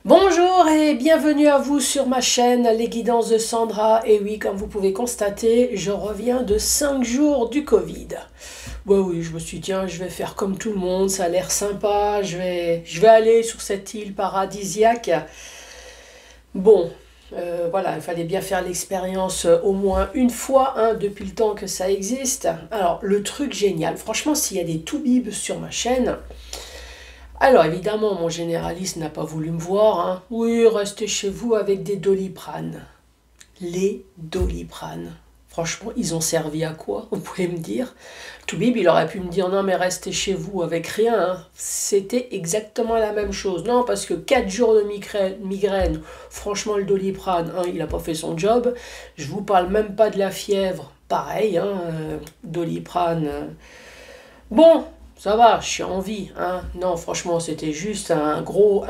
Bonjour et bienvenue à vous sur ma chaîne Les Guidances de Sandra. Et oui, comme vous pouvez constater, je reviens de 5 jours du Covid. Ouais, oui, je me suis dit, tiens, je vais faire comme tout le monde, ça a l'air sympa, je vais aller sur cette île paradisiaque. Bon, voilà, il fallait bien faire l'expérience au moins une fois, hein, depuis le temps que ça existe. Alors, le truc génial, franchement, s'il y a des toubibs sur ma chaîne, alors évidemment, mon généraliste n'a pas voulu me voir, hein. Oui, restez chez vous avec des Doliprane. Les Doliprane. Franchement, ils ont servi à quoi? Vous pouvez me dire? Toubib, il aurait pu me dire non, mais restez chez vous avec rien, hein. C'était exactement la même chose. Non, parce que 4 jours de migraine, franchement, le Doliprane, hein, il n'a pas fait son job. Je vous parle même pas de la fièvre. Pareil, hein, Doliprane. Bon, ça va, je suis en vie, hein. Non, franchement, c'était juste un gros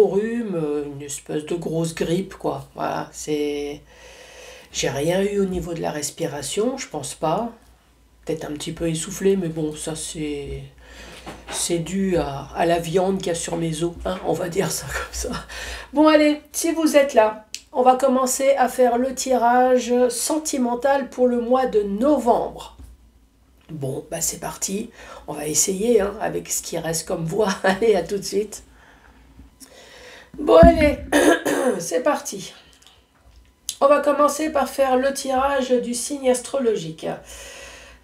rhume, une espèce de grosse grippe, quoi. Voilà, c'est... J'ai rien eu au niveau de la respiration, je pense pas. Peut-être un petit peu essoufflé, mais bon, ça c'est dû à la viande qu'il y a sur mes os, hein, on va dire ça comme ça. Bon, allez, si vous êtes là, on va commencer à faire le tirage sentimental pour le mois de novembre. Bon, bah c'est parti, on va essayer, hein, avec ce qui reste comme voix. Allez, à tout de suite. Bon, allez, c'est parti. On va commencer par faire le tirage du signe astrologique.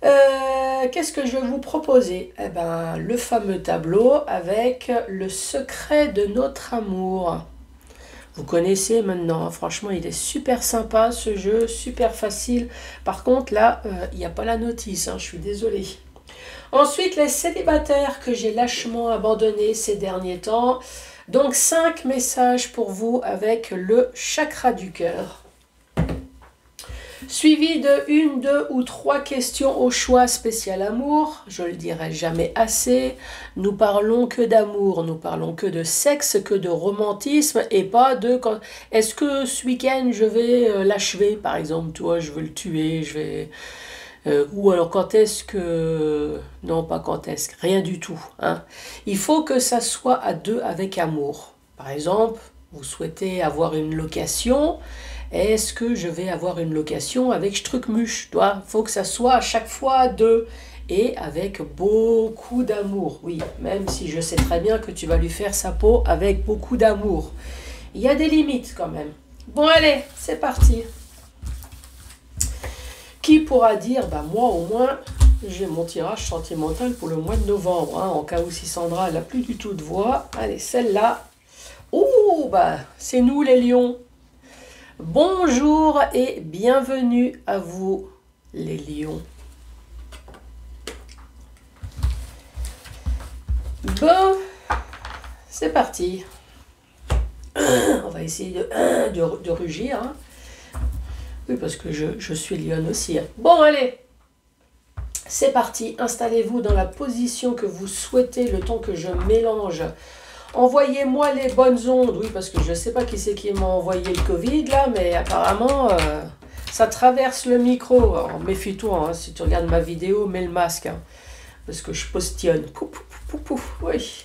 Qu'est-ce que je vais vous proposer? Eh ben, le fameux tableau avec le secret de notre amour. Vous connaissez maintenant, hein, franchement, il est super sympa ce jeu, super facile. Par contre, là, il n'y a pas la notice, hein, je suis désolée. Ensuite, les célibataires que j'ai lâchement abandonnés ces derniers temps. Donc, 5 messages pour vous avec le chakra du cœur. Suivi de 1, 2 ou 3 questions au choix spécial amour. Je le dirai jamais assez. Nous parlons que d'amour, nous parlons que de sexe, que de romantisme et pas de... Est-ce que ce week-end je vais l'achever par exemple, toi je veux le tuer, je vais... ou alors quand est-ce que... Non, pas quand est-ce, rien du tout, hein. Il faut que ça soit à deux avec amour. Par exemple, vous souhaitez avoir une location... Est-ce que je vais avoir une location avec Strucmuche? Il faut que ça soit à chaque fois à deux et avec beaucoup d'amour. Oui, même si je sais très bien que tu vas lui faire sa peau avec beaucoup d'amour. Il y a des limites quand même. Bon, allez, c'est parti. Qui pourra dire, bah moi au moins, j'ai mon tirage sentimental pour le mois de novembre, hein, en cas où si Sandra n'a plus du tout de voix. Allez, celle-là. Oh, bah, c'est nous les lions. Bonjour et bienvenue à vous les lions. Bon, c'est parti. On va essayer de rugir, hein. Oui, parce que je suis lionne aussi, hein. Bon, allez, c'est parti. Installez-vous dans la position que vous souhaitez le temps que je mélange. Envoyez-moi les bonnes ondes. Oui, parce que je ne sais pas qui c'est qui m'a envoyé le Covid, là, mais apparemment, ça traverse le micro. Alors, méfie-toi, hein, si tu regardes ma vidéo, mets le masque, hein, parce que je postillonne. Pouf, pouf, pouf, pouf, oui.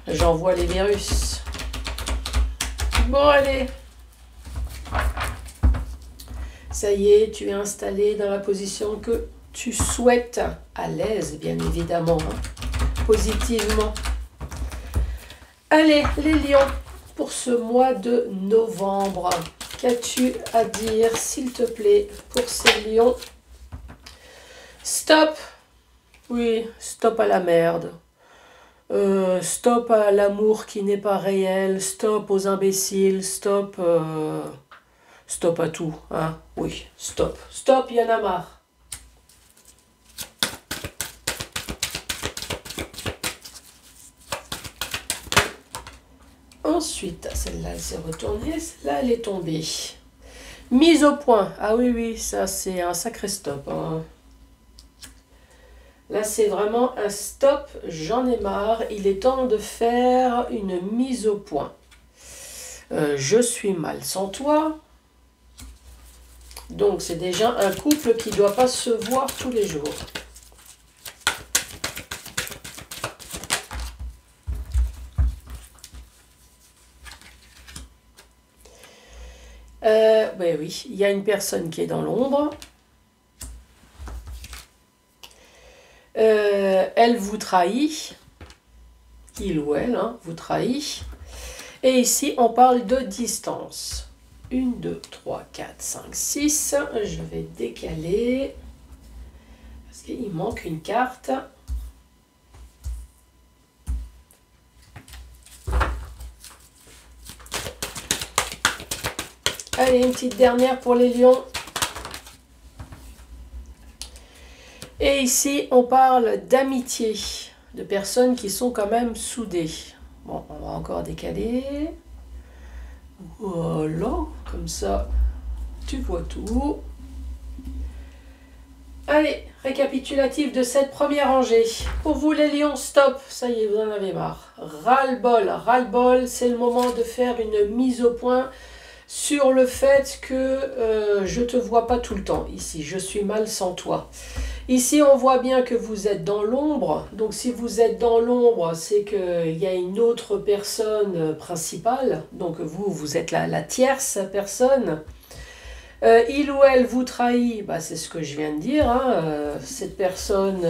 J'envoie les virus. Bon, allez. Ça y est, tu es installé dans la position que tu souhaites. À l'aise, bien évidemment, hein, positivement. Allez, les lions, pour ce mois de novembre, qu'as-tu à dire, s'il te plaît, pour ces lions? Stop. Oui, stop à la merde. Stop à l'amour qui n'est pas réel. Stop aux imbéciles. Stop, stop à tout, hein. Oui, stop. Stop, il y en a marre. Ensuite, celle-là, elle s'est retournée, celle-là, elle est tombée. Mise au point. Ah oui, oui, ça, c'est un sacré stop, hein. Là, c'est vraiment un stop, j'en ai marre. Il est temps de faire une mise au point. Je suis mal sans toi. Donc, c'est déjà un couple qui ne doit pas se voir tous les jours. Ben oui, il y a une personne qui est dans l'ombre. Elle vous trahit. Il ou elle vous trahit. Et ici, on parle de distance. 1, 2, 3, 4, 5, 6. Je vais décaler. Parce qu'il manque une carte. Allez, une petite dernière pour les lions. Et ici, on parle d'amitié, de personnes qui sont quand même soudées. Bon, on va encore décaler. Voilà, comme ça, tu vois tout. Allez, récapitulatif de cette première rangée. Pour vous les lions, stop, ça y est, vous en avez marre. Ras-le-bol, ras-le-bol, c'est le moment de faire une mise au point sur le fait que je ne te vois pas tout le temps ici, je suis mal sans toi. Ici, on voit bien que vous êtes dans l'ombre. Donc, si vous êtes dans l'ombre, c'est qu'il y a une autre personne principale. Donc, vous êtes la tierce personne. Il ou elle vous trahit, bah, c'est ce que je viens de dire. Cette personne...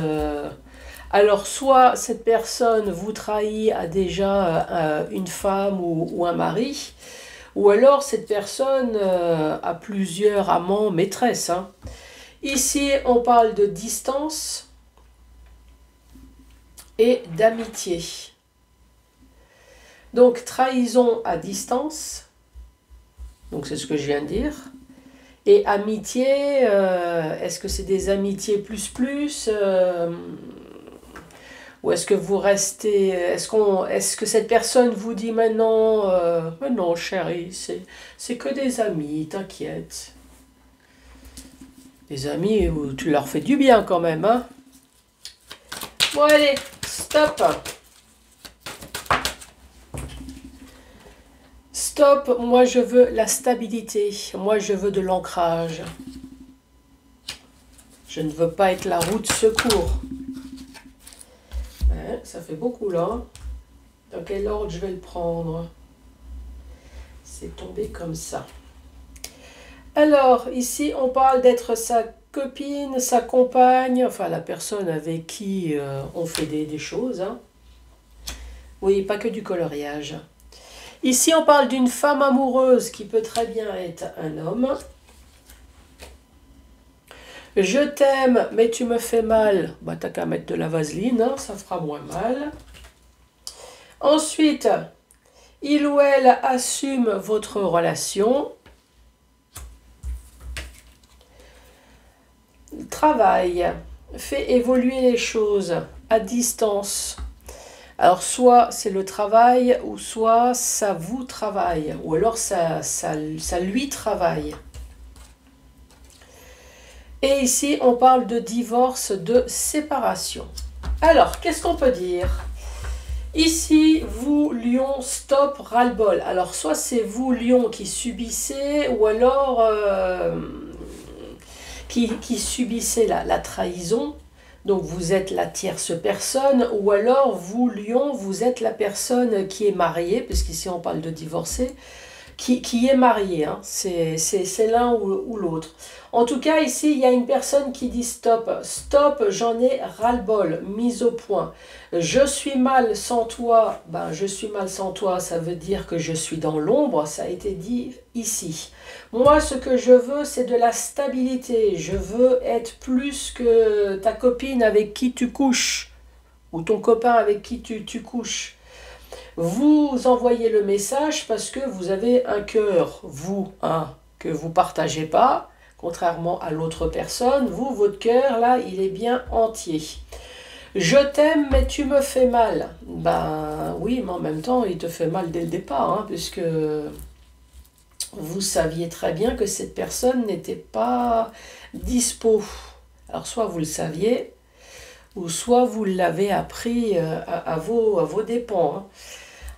alors, soit cette personne vous trahit, a déjà une femme ou un mari, ou alors cette personne a plusieurs amants, maîtresses. Ici, on parle de distance et d'amitié. Donc, trahison à distance. Donc, c'est ce que je viens de dire. Et amitié, est-ce que c'est des amitiés plus ou est-ce que vous restez... Est-ce que cette personne vous dit maintenant mais non, chérie, c'est que des amis, t'inquiète. Des amis où tu leur fais du bien quand même, Bon, allez, stop. Stop, moi je veux la stabilité. Moi je veux de l'ancrage. Je ne veux pas être la roue de secours. Ouais, ça fait beaucoup là. Dans quel ordre je vais le prendre? C'est tombé comme ça. Alors, ici, on parle d'être sa copine, sa compagne, enfin la personne avec qui on fait des choses. Oui, pas que du coloriage. Ici, on parle d'une femme amoureuse qui peut très bien être un homme. Je t'aime, mais tu me fais mal. Bah, t'as qu'à mettre de la vaseline, ça fera moins mal. Ensuite, il ou elle assume votre relation. Travail, fait évoluer les choses à distance. Alors, soit c'est le travail, ou soit ça vous travaille, ou alors ça lui travaille. Et ici, on parle de divorce, de séparation. Alors, qu'est-ce qu'on peut dire? Ici, vous, lion, stop, ras-le-bol. Alors, soit c'est vous, lion, qui subissez, ou alors qui subissez la trahison. Donc, vous êtes la tierce personne, ou alors, vous, lion, vous êtes la personne qui est mariée, puisqu'ici, on parle de divorcer, qui est mariée. C'est l'un ou l'autre. En tout cas, ici, il y a une personne qui dit stop. Stop, j'en ai ras-le-bol, mise au point. Je suis mal sans toi. Ben, je suis mal sans toi, ça veut dire que je suis dans l'ombre. Ça a été dit ici. Moi, ce que je veux, c'est de la stabilité. Je veux être plus que ta copine avec qui tu couches. Ou ton copain avec qui tu couches. Vous envoyez le message parce que vous avez un cœur, vous, que vous ne partagez pas. Contrairement à l'autre personne, vous, votre cœur, là, il est bien entier. Je t'aime, mais tu me fais mal. Ben oui, mais en même temps, il te fait mal dès le départ, puisque vous saviez très bien que cette personne n'était pas dispo. Alors, soit vous le saviez, ou soit vous l'avez appris à vos dépens.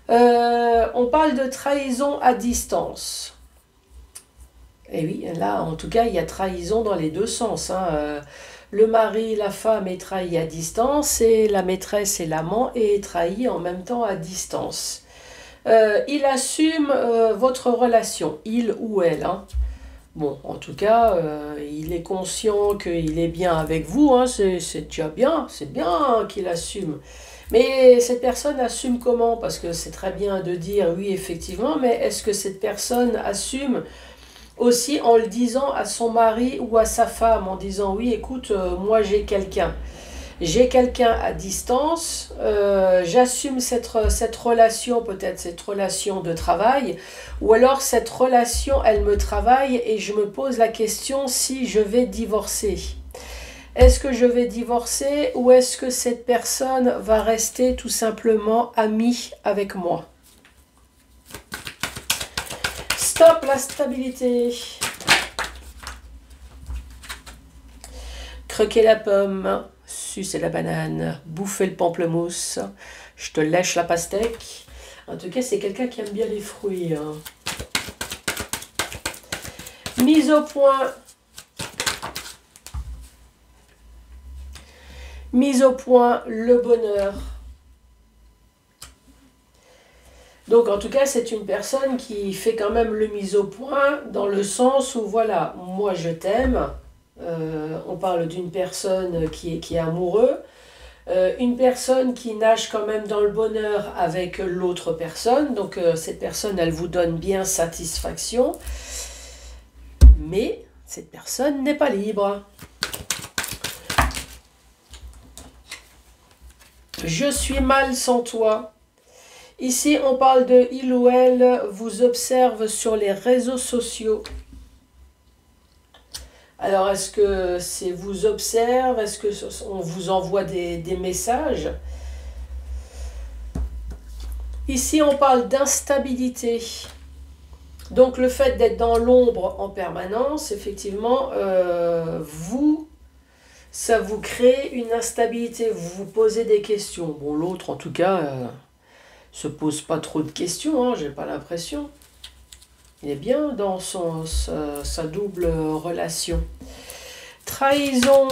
On parle de trahison à distance. Et oui, là, en tout cas, il y a trahison dans les deux sens. Le mari, la femme est trahi à distance et la maîtresse et l'amant est trahi en même temps à distance. Il assume votre relation, il ou elle, hein. Bon, en tout cas, il est conscient qu'il est bien avec vous, hein, c'est déjà bien, c'est bien qu'il assume. Mais cette personne assume comment? Parce que c'est très bien de dire oui, effectivement, mais est-ce que cette personne assume aussi en le disant à son mari ou à sa femme, en disant oui, écoute, moi j'ai quelqu'un à distance, j'assume cette relation, peut-être cette relation de travail, ou alors cette relation, elle me travaille et je me pose la question si je vais divorcer. Est-ce que je vais divorcer ou est-ce que cette personne va rester tout simplement amie avec moi? Stop la stabilité. Croquer la pomme, sucer la banane, bouffer le pamplemousse, je te lèche la pastèque. En tout cas, c'est quelqu'un qui aime bien les fruits, hein. Mise au point. Mise au point, le bonheur. Donc en tout cas, c'est une personne qui fait quand même le mise au point dans le sens où voilà, moi je t'aime. On parle d'une personne qui est amoureux. Une personne qui nage quand même dans le bonheur avec l'autre personne. Donc cette personne, elle vous donne bien satisfaction. Mais cette personne n'est pas libre. Je suis mal sans toi. Ici, on parle de il ou elle vous observe sur les réseaux sociaux. Alors, est-ce que c'est vous observe? Est-ce qu'on vous envoie des messages? Ici, on parle d'instabilité. Donc, le fait d'être dans l'ombre en permanence, effectivement, ça vous crée une instabilité. Vous vous posez des questions. Bon, l'autre, en tout cas, se pose pas trop de questions, hein, j'ai pas l'impression. Il est bien dans sa double relation. Trahison,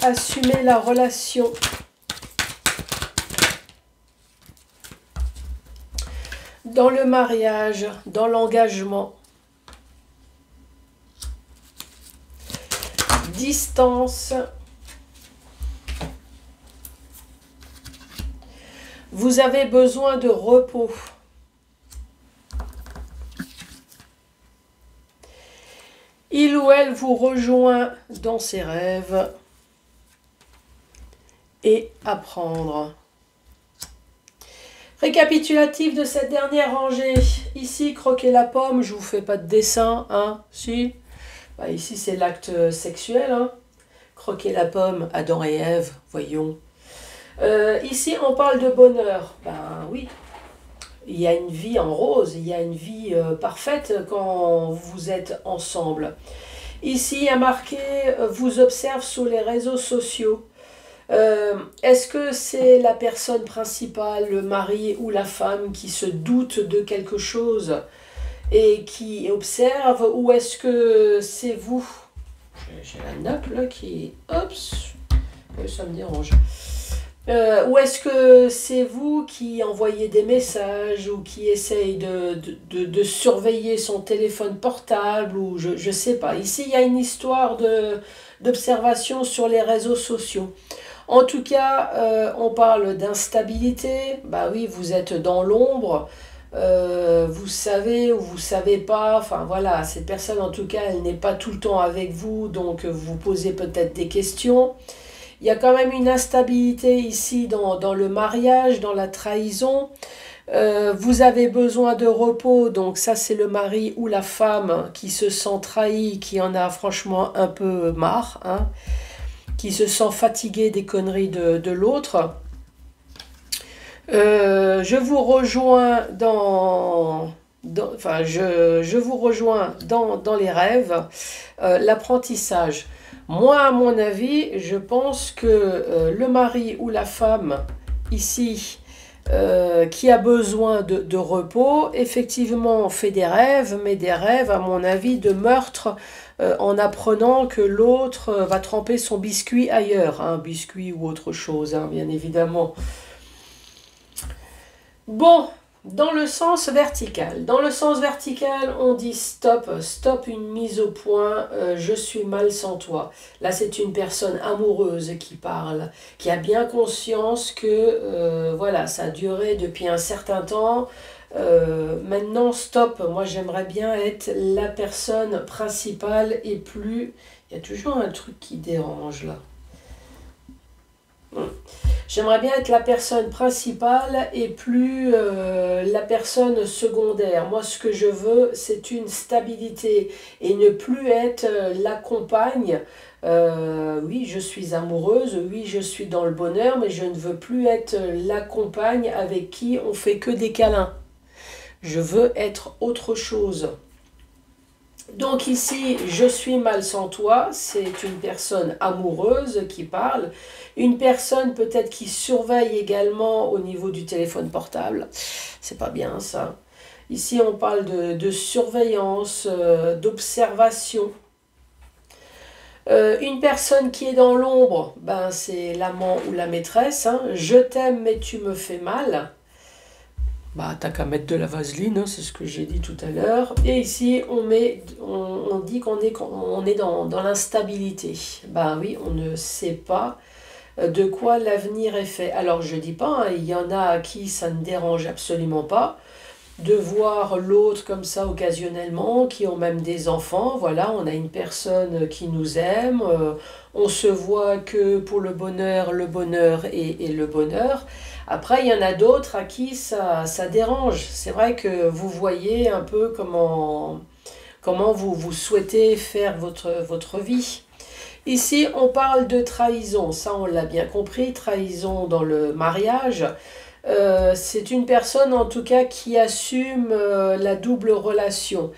assumer la relation. Dans le mariage, dans l'engagement. Distance. Vous avez besoin de repos. Il ou elle vous rejoint dans ses rêves. Et apprendre. Récapitulatif de cette dernière rangée. Ici, croquer la pomme, je vous fais pas de dessin, hein, si. Bah, ici, c'est l'acte sexuel, hein. Croquer la pomme, Adam et Ève, voyons. Ici, on parle de bonheur. Ben oui, il y a une vie en rose, il y a une vie parfaite quand vous êtes ensemble. Ici, il y a marqué « Vous observe sur les réseaux sociaux ». Est-ce que c'est la personne principale, le mari ou la femme qui se doute de quelque chose et qui observe, ou est-ce que c'est vous? J'ai la nappe là qui... Oups, ça me dérange. Ou est-ce que c'est vous qui envoyez des messages ou qui essaye de surveiller son téléphone portable ou je sais pas. Ici, il y a une histoire d'observation sur les réseaux sociaux. En tout cas, on parle d'instabilité. Bah oui, vous êtes dans l'ombre. Vous savez ou vous savez pas. Enfin voilà, cette personne en tout cas, elle n'est pas tout le temps avec vous. Donc vous vous posez peut-être des questions. Il y a quand même une instabilité ici dans le mariage, dans la trahison. Vous avez besoin de repos, donc ça c'est le mari ou la femme qui se sent trahi, qui en a franchement un peu marre, hein, qui se sent fatigué des conneries de l'autre. Je vous rejoins je vous rejoins dans les rêves, l'apprentissage. Moi, à mon avis, je pense que le mari ou la femme, ici, qui a besoin de repos, effectivement, fait des rêves, mais des rêves, à mon avis, de meurtre, en apprenant que l'autre va tremper son biscuit ailleurs, hein, biscuit ou autre chose, hein, bien évidemment. Bon, Dans le sens vertical. Dans le sens vertical, on dit stop, stop une mise au point, je suis mal sans toi. Là, c'est une personne amoureuse qui parle, qui a bien conscience que voilà, ça a duré depuis un certain temps. Maintenant, stop, moi j'aimerais bien être la personne principale et plus... Il y a toujours un truc qui dérange là. J'aimerais bien être la personne principale et plus la personne secondaire. Moi, ce que je veux, c'est une stabilité et ne plus être la compagne. Oui, je suis amoureuse, oui, je suis dans le bonheur, mais je ne veux plus être la compagne avec qui on fait que des câlins. Je veux être autre chose. Donc ici, je suis mal sans toi, c'est une personne amoureuse qui parle, une personne peut-être qui surveille également au niveau du téléphone portable, c'est pas bien ça. Ici, on parle de surveillance, d'observation. Une personne qui est dans l'ombre, ben, c'est l'amant ou la maîtresse, hein. Je t'aime mais tu me fais mal. Bah, t'as qu'à mettre de la vaseline, hein, c'est ce que j'ai dit tout à l'heure. Et ici, on dit qu'on est dans l'instabilité. Ben oui, on ne sait pas de quoi l'avenir est fait. Alors, je dis pas, hein, il y en a à qui ça ne dérange absolument pas de voir l'autre comme ça occasionnellement, qui ont même des enfants. Voilà, on a une personne qui nous aime, on se voit que pour le bonheur et le bonheur. Après, il y en a d'autres à qui ça dérange. C'est vrai que vous voyez un peu comment vous souhaitez faire votre vie. Ici, on parle de trahison. Ça, on l'a bien compris. Trahison dans le mariage. C'est une personne, en tout cas, qui assume la double relation.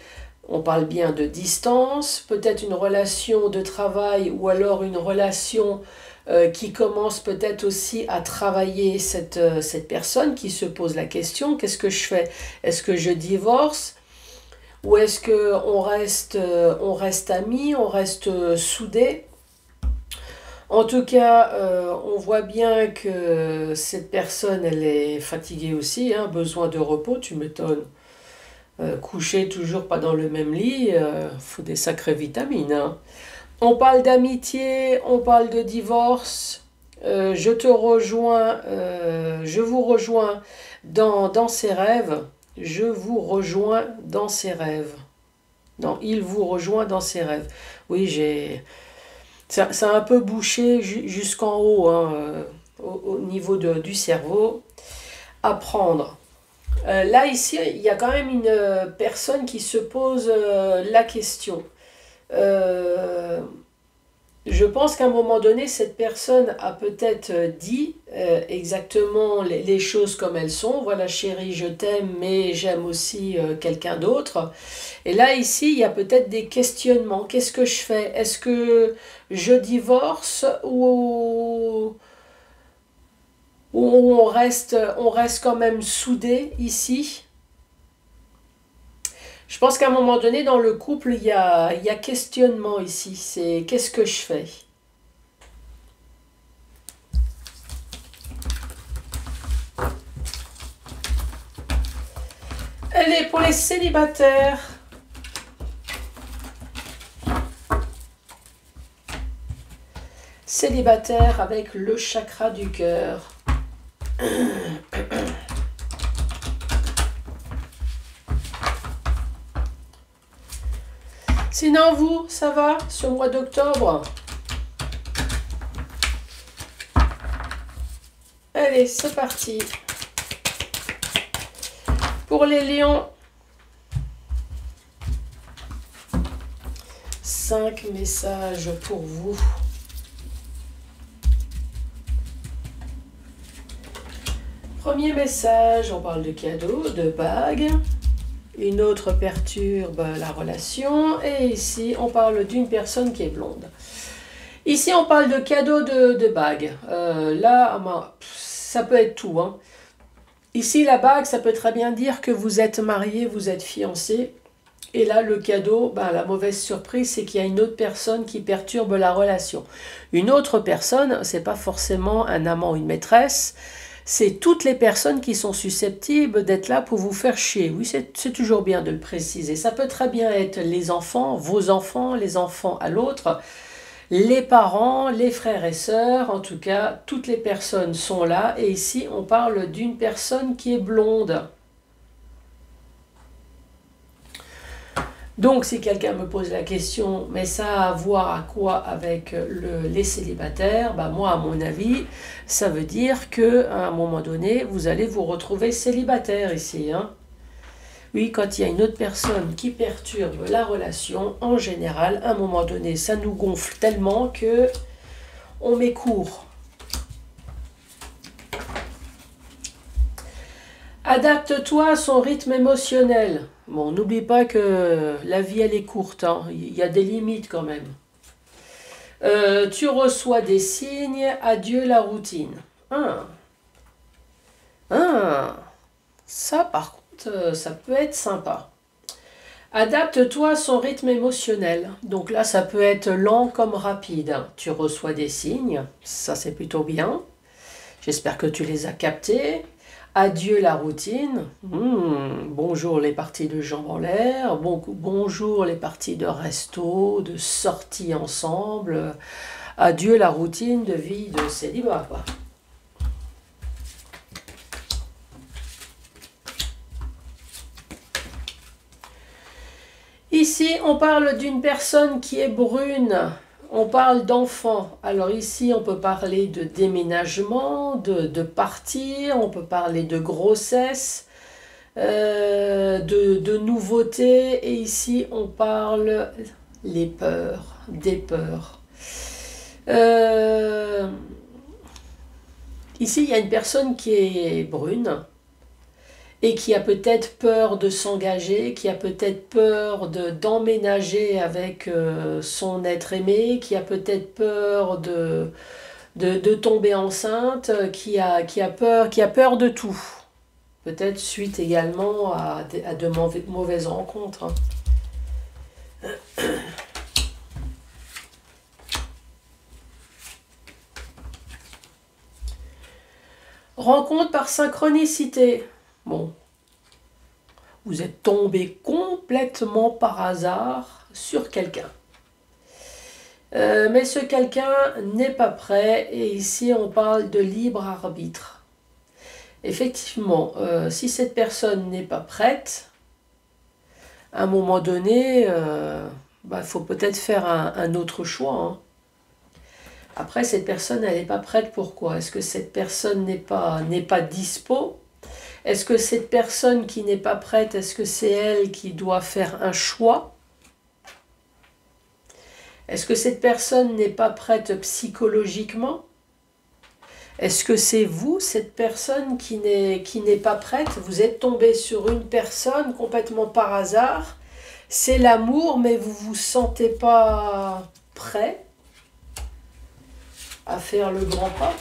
On parle bien de distance, peut-être une relation de travail ou alors une relation qui commence peut-être aussi à travailler cette personne qui se pose la question, qu'est-ce que je fais? Est-ce que je divorce? Ou est-ce qu'on reste amis, on reste soudés? En tout cas, on voit bien que cette personne, elle est fatiguée aussi, hein, besoin de repos, tu m'étonnes. Coucher toujours pas dans le même lit, faut des sacrées vitamines, hein. On parle d'amitié, on parle de divorce. Je te rejoins, je vous rejoins dans ses rêves. Je vous rejoins dans ses rêves. Non, il vous rejoint dans ses rêves. Oui, ça a un peu bouché jusqu'en haut, hein, au niveau du cerveau. Apprendre. Là, ici, il y a quand même une personne qui se pose la question. Je pense qu'à un moment donné, cette personne a peut-être dit exactement les choses comme elles sont. Voilà, chérie, je t'aime, mais j'aime aussi quelqu'un d'autre. Et là, ici, il y a peut-être des questionnements. Qu'est-ce que je fais? Est-ce que je divorce ou on reste quand même soudés ici? Je pense qu'à un moment donné, dans le couple, il y a questionnement ici. C'est qu'est-ce que je fais? Allez, pour les célibataires. Célibataire avec le chakra du cœur. Sinon, vous, ça va ce mois d'octobre? Allez, c'est parti. Pour les lions, 5 messages pour vous. Premier message, on parle de cadeaux, de bagues. Une autre perturbe la relation. Et ici, on parle d'une personne qui est blonde. Ici, on parle de cadeaux de bagues. Là, ça peut être tout, hein. Ici, la bague, ça peut très bien dire que vous êtes marié, vous êtes fiancé. Et là, le cadeau, la mauvaise surprise, c'est qu'il y a une autre personne qui perturbe la relation. Une autre personne, c'est pas forcément un amant ou une maîtresse. c'est toutes les personnes qui sont susceptibles d'être là pour vous faire chier. Oui, c'est toujours bien de le préciser. Ça peut très bien être les enfants, vos enfants, les enfants à l'autre, les parents, les frères et sœurs, en tout cas, toutes les personnes sont là. Et ici, on parle d'une personne qui est blonde. Donc, si quelqu'un me pose la question, mais ça a à voir à quoi avec les célibataires? Bah, moi, à mon avis, ça veut dire qu'à un moment donné, vous allez vous retrouver célibataire ici, hein. Oui, quand il y a une autre personne qui perturbe la relation, en général, à un moment donné, ça nous gonfle tellement que on met court. Adapte-toi à son rythme émotionnel. Bon, n'oublie pas que la vie, elle est courte, hein. Il y a des limites quand même. Tu reçois des signes, adieu la routine. Ça, par contre, ça peut être sympa. Adapte-toi à son rythme émotionnel. Donc là, ça peut être lent comme rapide. Tu reçois des signes, ça c'est plutôt bien. J'espère que tu les as captés. Adieu la routine. Bonjour les parties de jambes en l'air. Bonjour les parties de resto, de sorties ensemble. Adieu la routine de vie de célibat, quoi. Ici, on parle d'une personne qui est brune. On parle d'enfant. Alors ici, on peut parler de déménagement, de partir, on peut parler de grossesse, de nouveautés. Et ici, on parle les peurs, des peurs. Ici, il y a une personne qui est brune et qui a peut-être peur de s'engager, qui a peut-être peur d'emménager avec son être aimé, qui a peut-être peur de tomber enceinte, qui a peur de tout. Peut-être suite également à de mauvaises rencontres, hein. Rencontre par synchronicité. Bon, vous êtes tombé complètement par hasard sur quelqu'un. Mais ce quelqu'un n'est pas prêt et ici on parle de libre arbitre. Effectivement, si cette personne n'est pas prête, à un moment donné, faut peut-être faire un autre choix, hein. Après, cette personne, elle n'est pas prête. Pourquoi? Est-ce que cette personne n'est pas dispo? Est-ce que cette personne qui n'est pas prête, est-ce que c'est elle qui doit faire un choix? Est-ce que cette personne n'est pas prête psychologiquement? Est-ce que c'est vous, cette personne qui n'est pas prête? Vous êtes tombé sur une personne complètement par hasard. C'est l'amour, mais vous ne vous sentez pas prêt à faire le grand pas.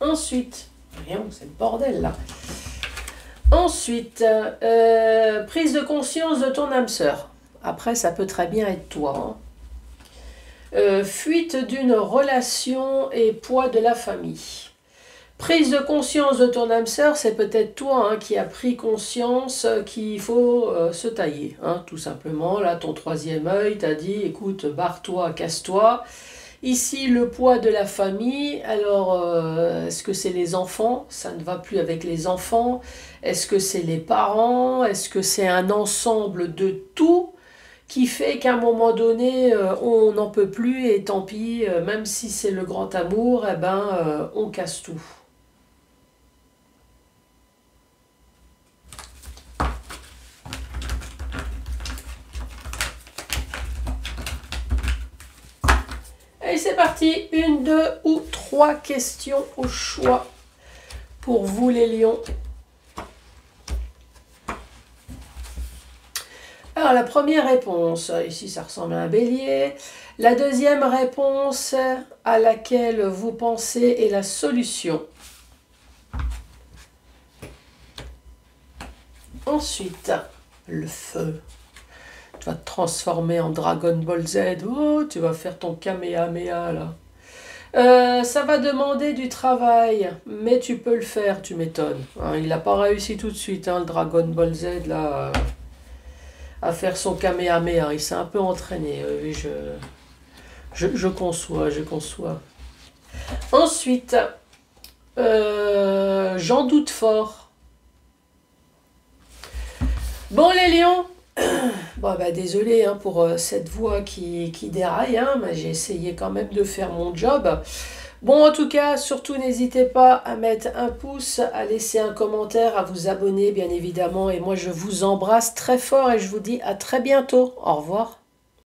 Ensuite, c'est le bordel là. Ensuite, prise de conscience de ton âme sœur. Après, ça peut très bien être toi, hein. Fuite d'une relation et poids de la famille. Prise de conscience de ton âme sœur, c'est peut-être toi, hein, qui a pris conscience qu'il faut se tailler, hein, tout simplement. Là, ton troisième œil t'a dit, écoute, barre-toi, casse-toi. Ici, le poids de la famille, alors est-ce que c'est les enfants? Ça ne va plus avec les enfants. Est-ce que c'est les parents? Est-ce que c'est un ensemble de tout qui fait qu'à un moment donné, on n'en peut plus et tant pis, même si c'est le grand amour, eh ben, on casse tout. Allez, c'est parti. 1, 2 ou 3 questions au choix pour vous les lions. Alors, la première réponse, ici ça ressemble à un bélier. La deuxième réponse à laquelle vous pensez est la solution. Ensuite, le feu. Tu vas te transformer en Dragon Ball Z. Oh, tu vas faire ton Kamehameha là. Ça va demander du travail, mais tu peux le faire, tu m'étonnes. Hein, il n'a pas réussi tout de suite, hein, le Dragon Ball Z, là, à faire son Kamehameha. Il s'est un peu entraîné, oui, je conçois, je conçois. Ensuite, j'en doute fort. Bon, les lions, bon, bah, désolé hein, pour cette voix qui déraille, hein, mais j'ai essayé quand même de faire mon job. Bon, en tout cas, surtout n'hésitez pas à mettre un pouce, à laisser un commentaire, à vous abonner bien évidemment. Et moi, je vous embrasse très fort et je vous dis à très bientôt. Au revoir.